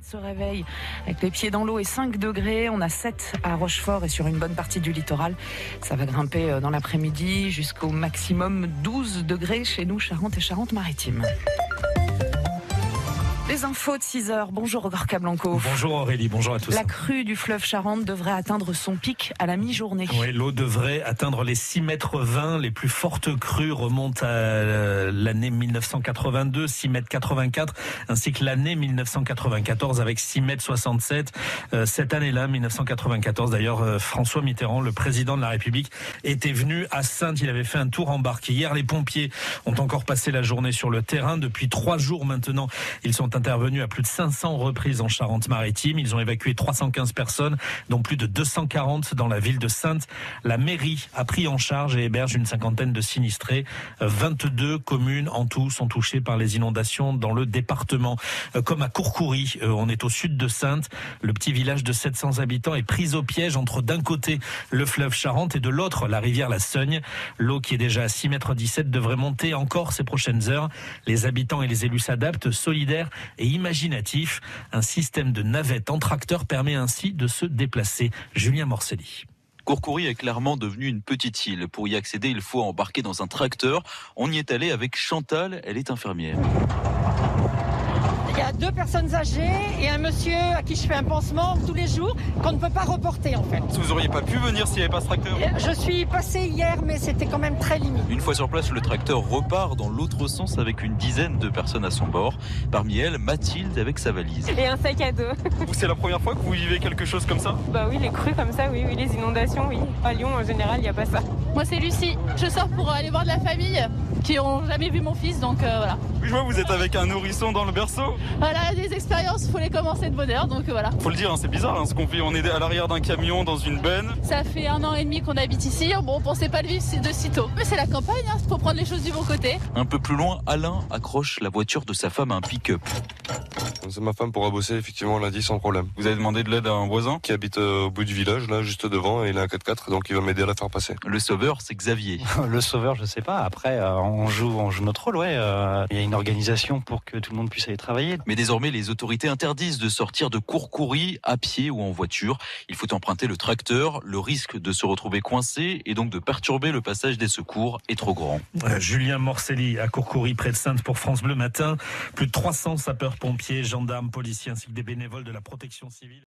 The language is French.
Se réveille avec les pieds dans l'eau et 5 degrés. On a 7 à Rochefort et sur une bonne partie du littoral. Ça va grimper dans l'après-midi jusqu'au maximum 12 degrés chez nous, Charente et Charente-Maritime. Les infos de 6h. Bonjour Gorka Blanco. Bonjour Aurélie, bonjour à tous. La crue du fleuve Charente devrait atteindre son pic à la mi-journée. Oui, l'eau devrait atteindre les 6,20 mètres. Les plus fortes crues remontent à l'année 1982, 6,84 mètres, ainsi que l'année 1994 avec 6,67 mètres. Cette année-là, 1994, d'ailleurs, François Mitterrand, le président de la République, était venu à Saintes. Il avait fait un tour en barque. Hier, les pompiers ont encore passé la journée sur le terrain. Depuis 3 jours maintenant, ils sont intervenus à plus de 500 reprises en Charente-Maritime. Ils ont évacué 315 personnes, dont plus de 240 dans la ville de Saintes. La mairie a pris en charge et héberge une cinquantaine de sinistrés. 22 communes en tout sont touchées par les inondations dans le département. Comme à Courcoury, on est au sud de Saintes. Le petit village de 700 habitants est pris au piège entre d'un côté le fleuve Charente et de l'autre la rivière la Seugne. L'eau qui est déjà à 6,17 mètres devrait monter encore ces prochaines heures. Les habitants et les élus s'adaptent, solidaires et imaginatif. Un système de navettes en tracteur permet ainsi de se déplacer. Julien Morcelli. Courcoury est clairement devenu une petite île. Pour y accéder, il faut embarquer dans un tracteur. On y est allé avec Chantal, elle est infirmière. Il y a 2 personnes âgées et un monsieur à qui je fais un pansement tous les jours qu'on ne peut pas reporter en fait. Vous auriez pas pu venir s'il n'y avait pas ce tracteur ? Je suis passé hier mais c'était quand même très limite. Une fois sur place, le tracteur repart dans l'autre sens avec une dizaine de personnes à son bord. Parmi elles, Mathilde avec sa valise. Et un sac à dos. C'est la première fois que vous vivez quelque chose comme ça ? Bah oui, les crues comme ça, oui, les inondations, oui. À Lyon, en général, il n'y a pas ça. Moi, c'est Lucie. Je sors pour aller voir de la famille qui n'ont jamais vu mon fils, donc voilà. Oui, je vois, vous êtes avec un nourrisson dans le berceau. Voilà, des expériences, faut les commencer de bonne heure, donc voilà. Faut le dire, c'est bizarre ce qu'on fait. On est à l'arrière d'un camion dans une benne. Ça fait 1 an et demi qu'on habite ici. Bon, on pensait pas le vivre de sitôt. Mais c'est la campagne, faut prendre les choses du bon côté. Un peu plus loin, Alain accroche la voiture de sa femme à un pick-up. C'est ma femme pourra bosser effectivement lundi sans problème. Vous avez demandé de l'aide à un voisin Qui habite au bout du village, là, juste devant, et il a un 4x4, donc il va m'aider à la faire passer. Le sauveur, c'est Xavier. Le sauveur, je sais pas. Après, on joue notre rôle, ouais. Il y a une organisation pour que tout le monde puisse aller travailler. Mais désormais, les autorités interdisent de sortir de Courcoury à pied ou en voiture. Il faut emprunter le tracteur. Le risque de se retrouver coincé et donc de perturber le passage des secours est trop grand. Julien Morcelli à Courcoury, près de Saintes pour France Bleu Matin. Plus de 300 sapeurs-pompiers, gendarmes, policiers ainsi que des bénévoles de la protection civile.